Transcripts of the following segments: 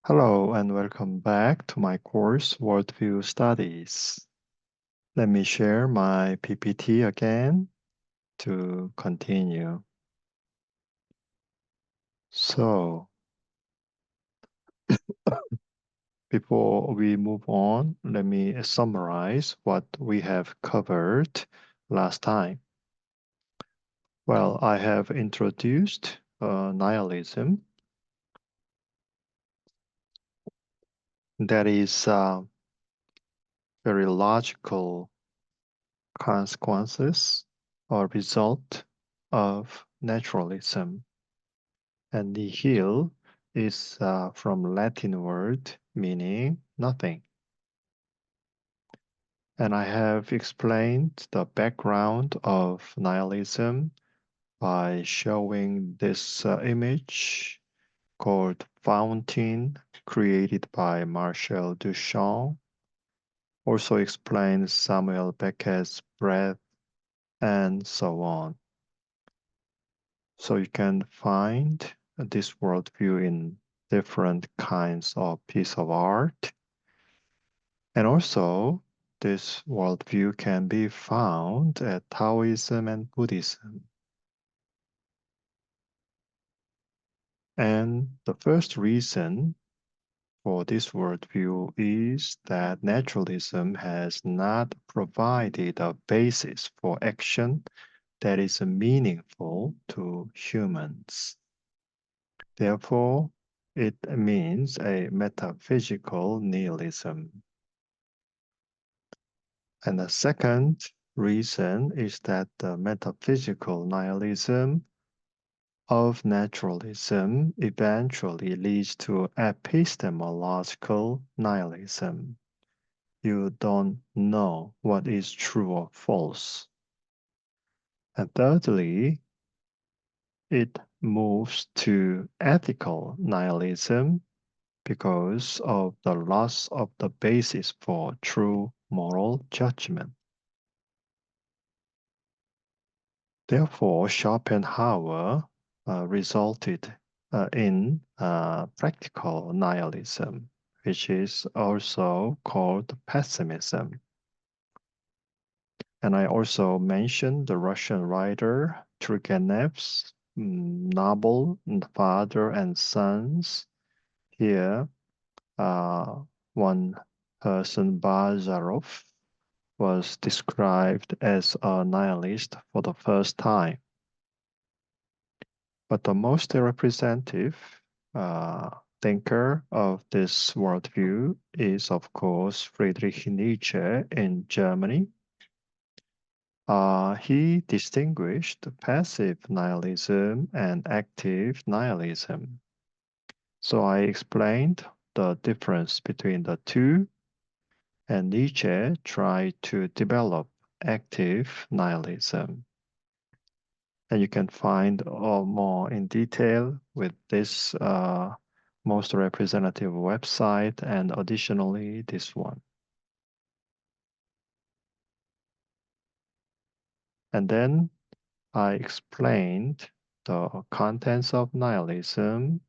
Hello and welcome back to my course, Worldview Studies. Let me share my PPT again to continue. So, before we move on, let me summarize what we have covered last time. Well, I have introduced nihilism. That is very logical consequences or result of naturalism. And nihil is from Latin word meaning nothing. And I have explained the background of nihilism by showing this image called fountain created by Marcel Duchamp. Also explains Samuel Beckett's breath and so on. So you can find this worldview in different kinds of piece of art. And also, this worldview can be found at Taoism and Buddhism. And the first reason for this worldview is that naturalism has not provided a basis for action that is meaningful to humans. Therefore, it means a metaphysical nihilism. And the second reason is that the metaphysical nihilism of naturalism eventually leads to epistemological nihilism. You don't know what is true or false. And thirdly, it moves to ethical nihilism because of the loss of the basis for true moral judgment. Therefore, Schopenhauer resulted in practical nihilism, which is also called pessimism. And I also mentioned the Russian writer Turgenev's novel Father and Sons. Here, one person, Bazarov, was described as a nihilist for the first time. But the most representative thinker of this worldview is, of course, Friedrich Nietzsche in Germany. He distinguished passive nihilism and active nihilism. So I explained the difference between the two, and Nietzsche tried to develop active nihilism. And you can find more in detail with this most representative website and additionally this one. And then I explained the contents of nihilism.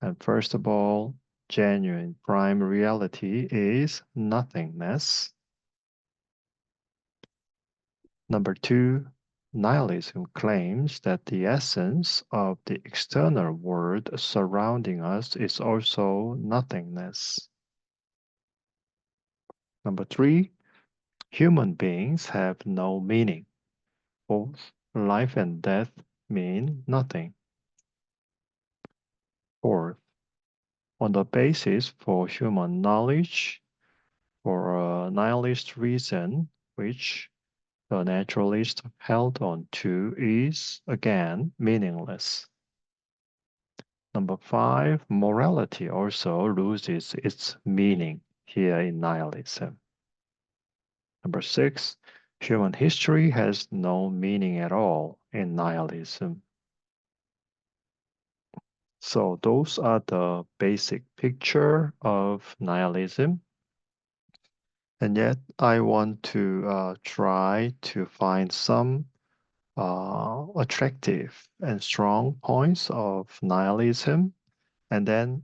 And first of all, genuine prime reality is nothingness. Number two, nihilism claims that the essence of the external world surrounding us is also nothingness. Number three, human beings have no meaning. Both life and death mean nothing. Fourth, on the basis for human knowledge, for a nihilist reason, which the naturalist held on to, is again meaningless. Number five, morality also loses its meaning here in nihilism. Number six, human history has no meaning at all in nihilism. So those are the basic picture of nihilism. And yet I want to try to find some attractive and strong points of nihilism. And then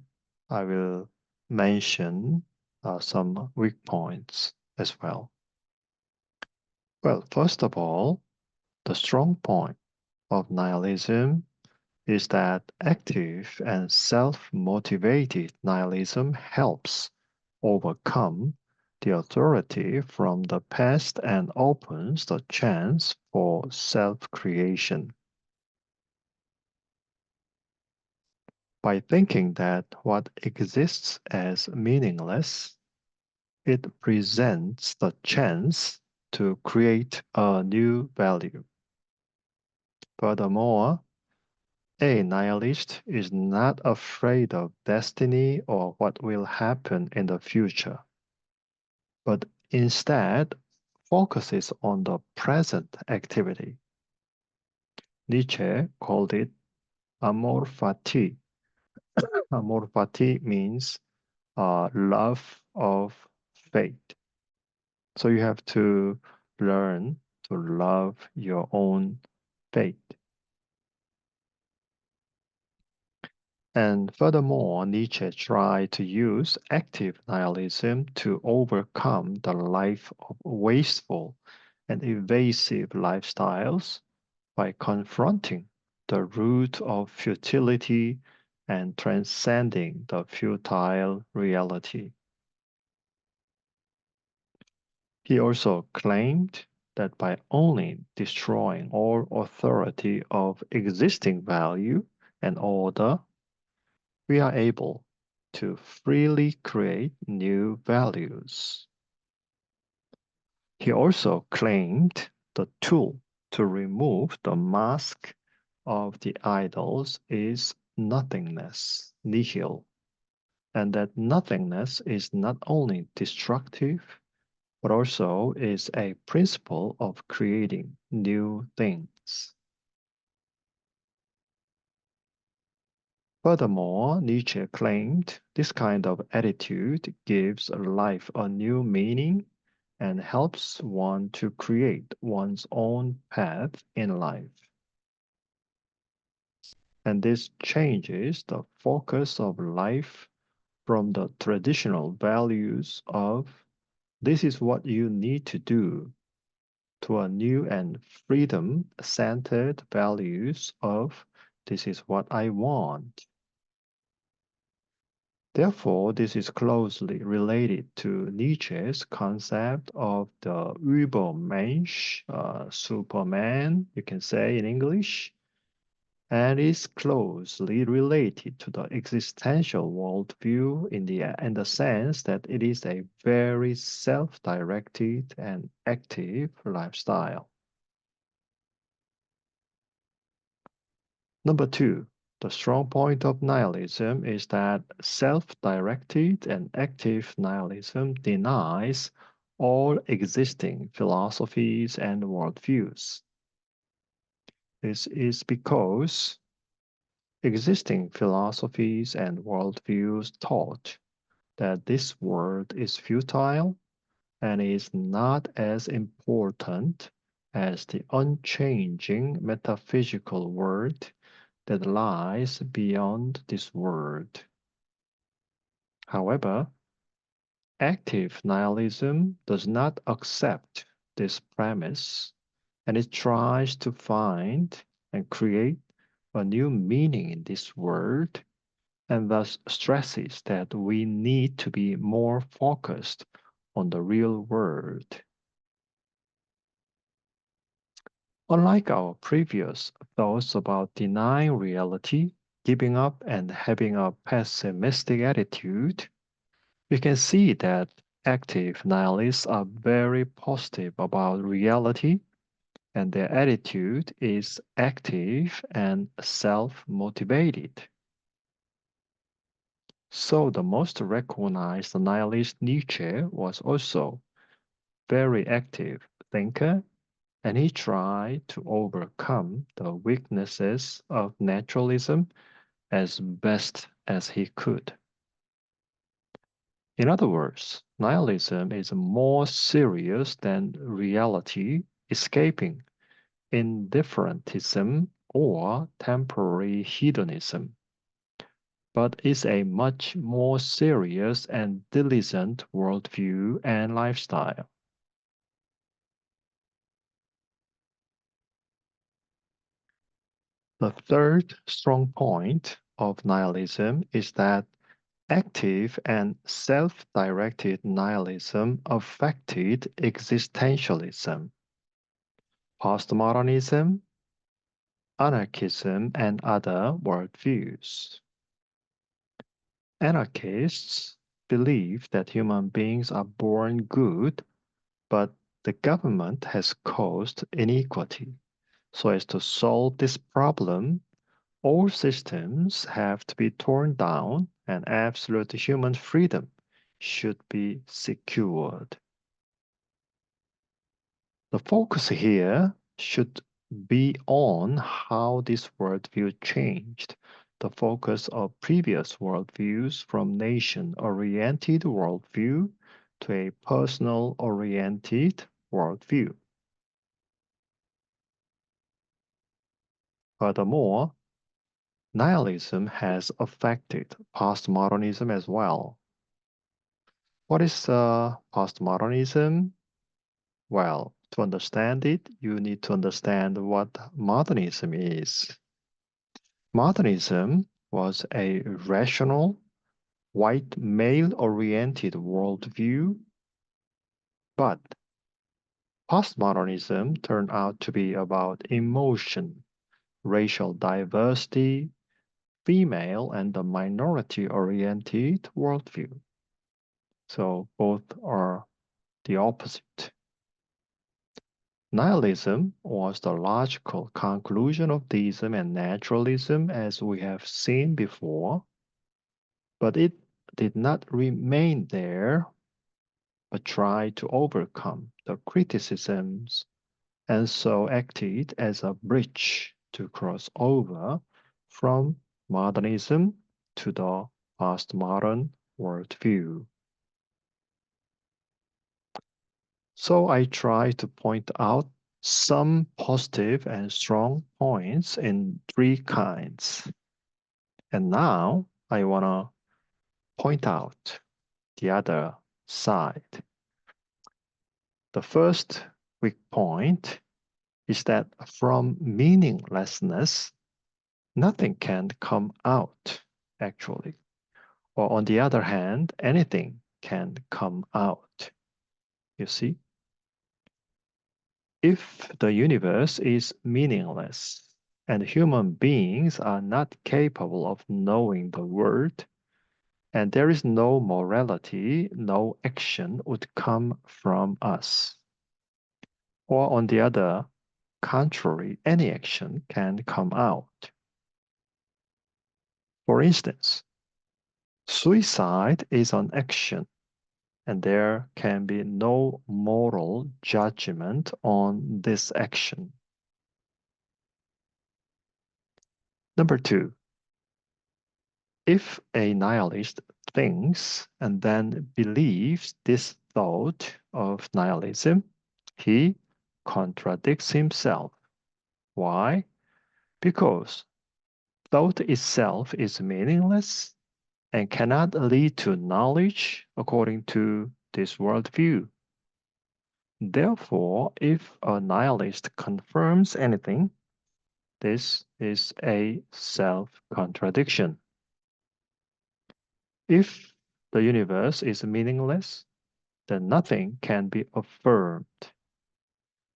I will mention some weak points as well. Well, first of all, the strong point of nihilism is that active and self-motivated nihilism helps overcome the authority from the past and opens the chance for self-creation. By thinking that what exists as meaningless, it presents the chance to create a new value. Furthermore, a nihilist is not afraid of destiny or what will happen in the future, but instead focuses on the present activity. Nietzsche called it amor fati. Amor fati means love of fate. So you have to learn to love your own fate. And furthermore, Nietzsche tried to use active nihilism to overcome the life of wasteful and evasive lifestyles by confronting the root of futility and transcending the futile reality. He also claimed that by only destroying all authority of existing value and order, we are able to freely create new values. He also claimed the tool to remove the mask of the idols is nothingness, nihil, and that nothingness is not only destructive, but also is a principle of creating new things. Furthermore, Nietzsche claimed this kind of attitude gives life a new meaning and helps one to create one's own path in life. And this changes the focus of life from the traditional values of this is what you need to do to a new and freedom-centered values of this is what I want. Therefore, this is closely related to Nietzsche's concept of the Übermensch, Superman, you can say in English, and is closely related to the existential worldview in the sense that it is a very self-directed and active lifestyle. Number two, the strong point of nihilism is that self-directed and active nihilism denies all existing philosophies and worldviews. This is because existing philosophies and worldviews taught that this world is futile and is not as important as the unchanging metaphysical world that lies beyond this world. However, active nihilism does not accept this premise, and it tries to find and create a new meaning in this world, and thus stresses that we need to be more focused on the real world. Unlike our previous thoughts about denying reality, giving up, and having a pessimistic attitude, we can see that active nihilists are very positive about reality, and their attitude is active and self-motivated. So the most recognized nihilist Nietzsche was also very active thinker, and he tried to overcome the weaknesses of naturalism as best as he could. In other words, nihilism is more serious than reality escaping indifferentism or temporary hedonism. but is a much more serious and diligent worldview and lifestyle. The third strong point of nihilism is that active and self-directed nihilism affected existentialism, postmodernism, anarchism, and other worldviews. Anarchists believe that human beings are born good, but the government has caused inequality. So as to solve this problem, all systems have to be torn down and absolute human freedom should be secured. The focus here should be on how this worldview changed the focus of previous worldviews from nation-oriented worldview to a personal-oriented worldview. Furthermore, nihilism has affected postmodernism as well. What is postmodernism? Well, to understand it, you need to understand what modernism is. Modernism was a rational, white male-oriented worldview, but postmodernism turned out to be about emotion, racial diversity, female and the minority-oriented worldview. So both are the opposite. Nihilism was the logical conclusion of deism and naturalism as we have seen before, but it did not remain there, but tried to overcome the criticisms and so acted as a bridge to cross over from modernism to the postmodern worldview. So I try to point out some positive and strong points in three kinds. And now I want to point out the other side. The first weak point is that from meaninglessness, nothing can come out, actually. Or on the other hand, anything can come out. You see? If the universe is meaningless and human beings are not capable of knowing the world, and there is no morality, no action would come from us. Or on the other contrary, any action can come out. For instance, suicide is an action, and there can be no moral judgment on this action. Number two, if a nihilist thinks and then believes this thought of nihilism, he contradicts himself. Why? Because thought itself is meaningless and cannot lead to knowledge according to this worldview. Therefore, if a nihilist confirms anything, this is a self-contradiction. If the universe is meaningless, then nothing can be affirmed.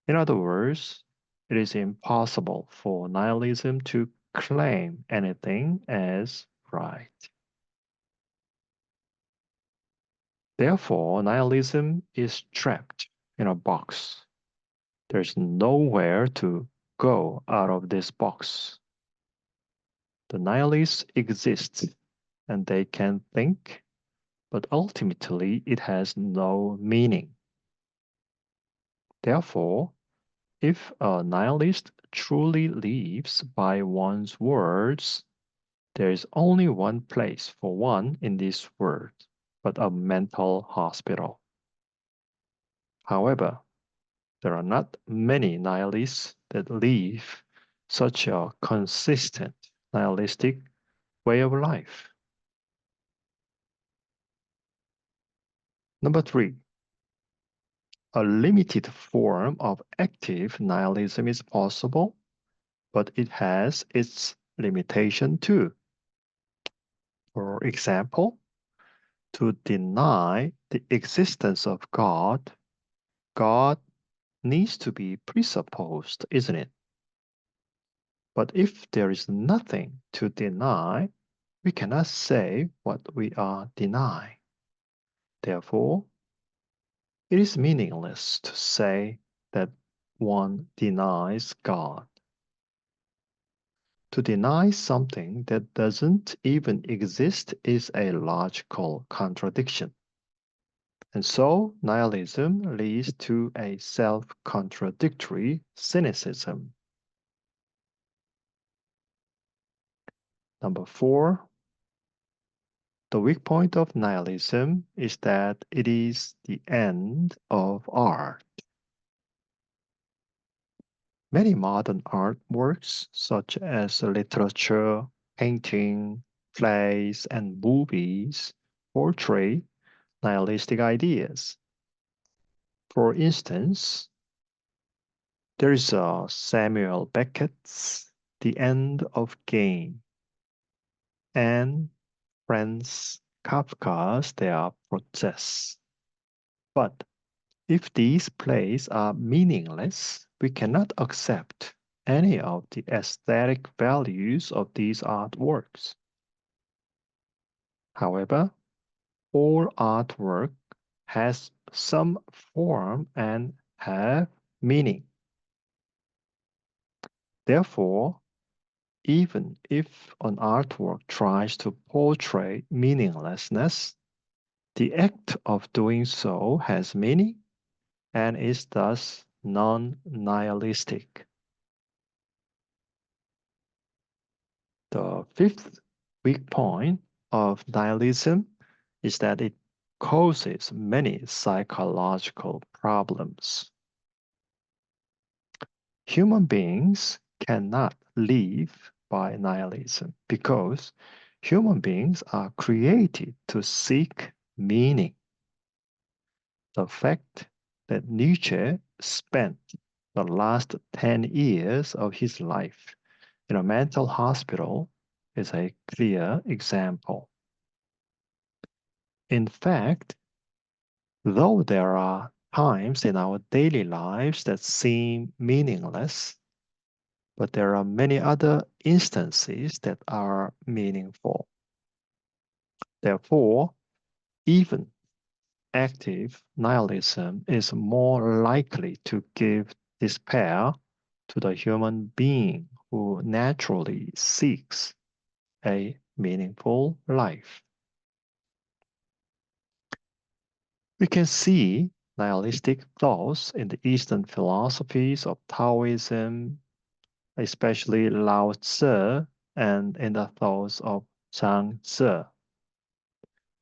In other words, it is impossible for nihilism to claim anything as right. Therefore, nihilism is trapped in a box. There's nowhere to go out of this box. The nihilists exist and they can think, but ultimately it has no meaning. Therefore, if a nihilist truly lives by one's words, there is only one place for one in this world, but a mental hospital. However, there are not many nihilists that live such a consistent nihilistic way of life. Number three, a limited form of active nihilism is possible, but it has its limitation too. For example, to deny the existence of God, God needs to be presupposed, isn't it? But if there is nothing to deny, we cannot say what we are denying. Therefore, it is meaningless to say that one denies God. To deny something that doesn't even exist is a logical contradiction. And so, nihilism leads to a self-contradictory cynicism. Number four, the weak point of nihilism is that it is the end of art. Many modern artworks, such as literature, painting, plays, and movies, portray nihilistic ideas. For instance, there is Samuel Beckett's The End of Game and Franz Kafka's Their Process. But if these plays are meaningless, we cannot accept any of the aesthetic values of these artworks. However, all artwork has some form and have meaning. Therefore, even if an artwork tries to portray meaninglessness, the act of doing so has meaning and is thus non-nihilistic. The fifth weak point of nihilism is that it causes many psychological problems. Human beings cannot live by nihilism because human beings are created to seek meaning. The fact that Nietzsche spent the last 10 years of his life in a mental hospital is a clear example. In fact, though there are times in our daily lives that seem meaningless, but there are many other instances that are meaningful. Therefore, even active nihilism is more likely to give despair to the human being who naturally seeks a meaningful life. We can see nihilistic thoughts in the Eastern philosophies of Taoism, especially Lao Tzu, and in the thoughts of Zhang Tzu.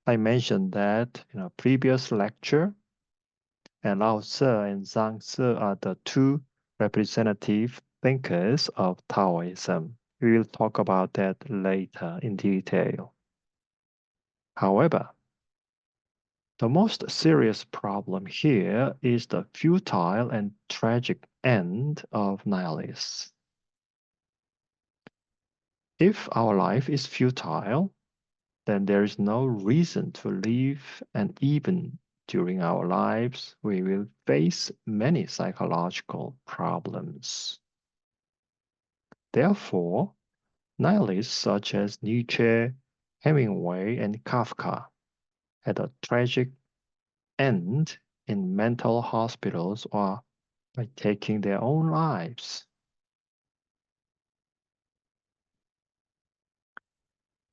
I mentioned that in a previous lecture, and Lao Tzu and Zhang Tzu are the two representative thinkers of Taoism. We will talk about that later in detail. However, the most serious problem here is the futile and tragic end of nihilists. If our life is futile, then there is no reason to live, and even during our lives, we will face many psychological problems. Therefore, nihilists such as Nietzsche, Hemingway, and Kafka had a tragic end in mental hospitals or by taking their own lives.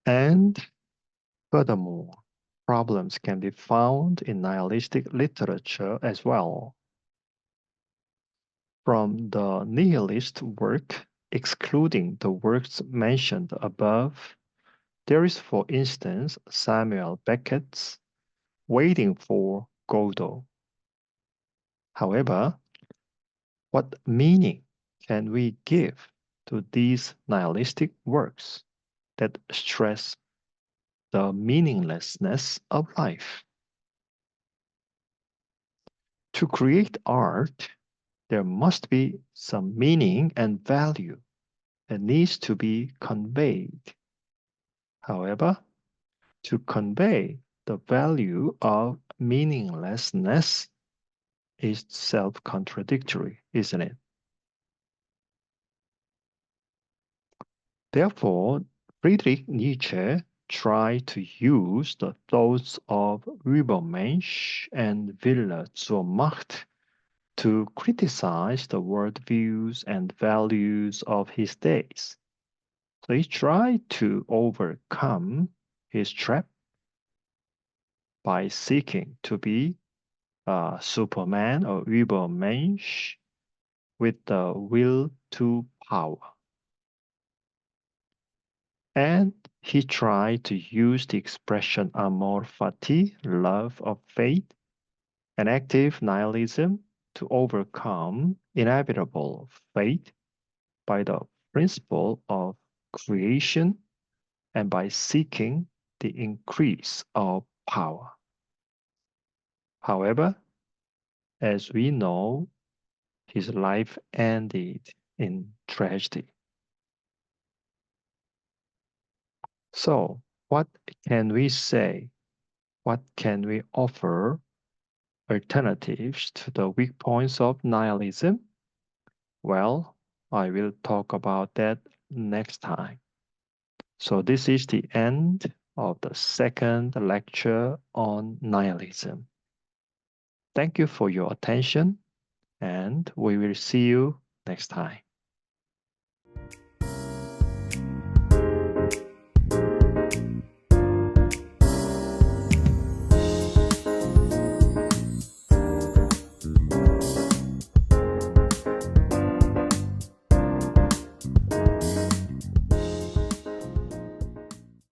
And furthermore, problems can be found in nihilistic literature as well. From the nihilist work, excluding the works mentioned above, there is, for instance, Samuel Beckett's Waiting for Godot. However, what meaning can we give to these nihilistic works that stress the meaninglessness of life? To create art, there must be some meaning and value that needs to be conveyed. However, to convey the value of meaninglessness is self-contradictory, isn't it? Therefore, Friedrich Nietzsche tried to use the thoughts of Übermensch and Wille zur Macht to criticize the worldviews and values of his days. So he tried to overcome his trap by seeking to be a Superman or Übermensch with the will to power. And he tried to use the expression amor fati, love of fate, and active nihilism to overcome inevitable fate by the principle of creation and by seeking the increase of power. However, as we know, his life ended in tragedy. So, what can we say? What can we offer alternatives to the weak points of nihilism? Well, I will talk about that next time. So this is the end of the second lecture on nihilism. Thank you for your attention, and we will see you next time.